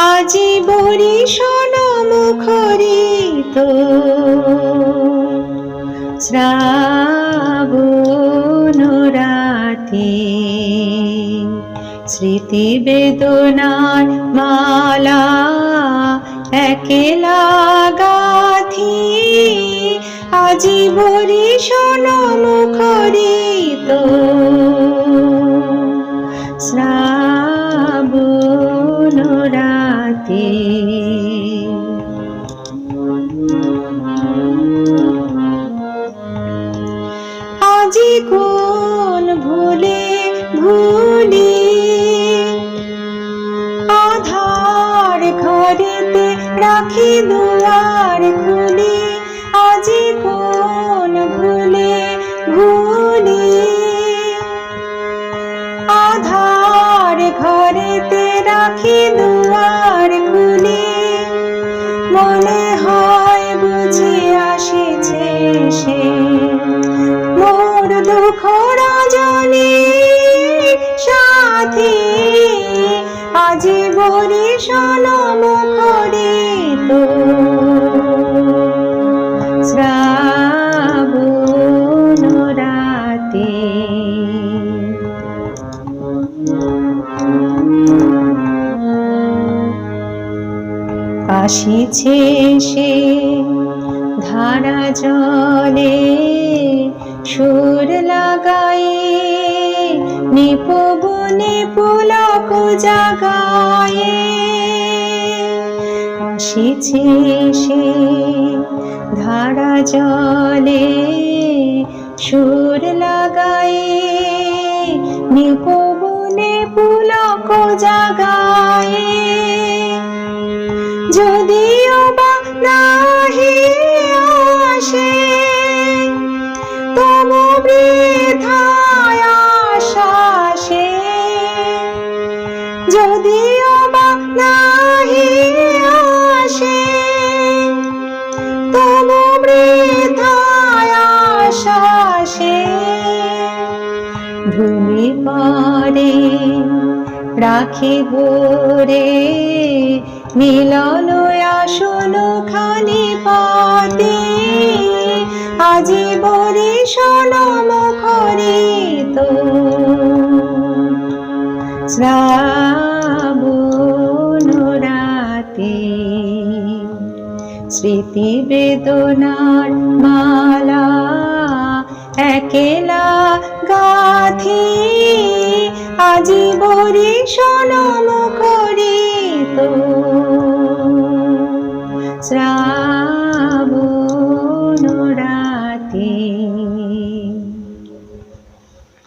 আজি বরিশন মুখরিত শ্রাবণ রাতে স্মৃতি বেদনার মালা একলা গাথি আজি বরিশন মুখরিত শ্রাবণ রাতে। আজি কোন ভুলে ভুলি আধার ঘরেতে রাখি দুয়ার খুলি। আজি কোন ভুলে ভুলি আধার ঘরেতে রাখি দুয়ার খুলি। মনে হয় বুঝি আসিছে সে মোর দুঃখ রজনী সাথী আজি বরিশন মুখরিত শ্রাবণ রাতে। আসিছে সে ধারা জলে সুর লাগায়ে নিপবনে পুলক জাগায়ে। আসিছে সে ধারা জলে সুর লাগায়ে নিপবনে পুলক জাগায়ে। যদিও বা নাহি আসে তবু বৃথায় আশা সে। যদিও বা নাহি আসে তবু বৃথায় আশা সে। ভূমি পারে রাখিব রে মিলন আসন খানি পাতে আজি বরিশন মুখরিত শ্রাবণ রাতে। স্মৃতি বেদনার মালা একলা গাথি আজি বরিশন মুখরিত শ্রাবণ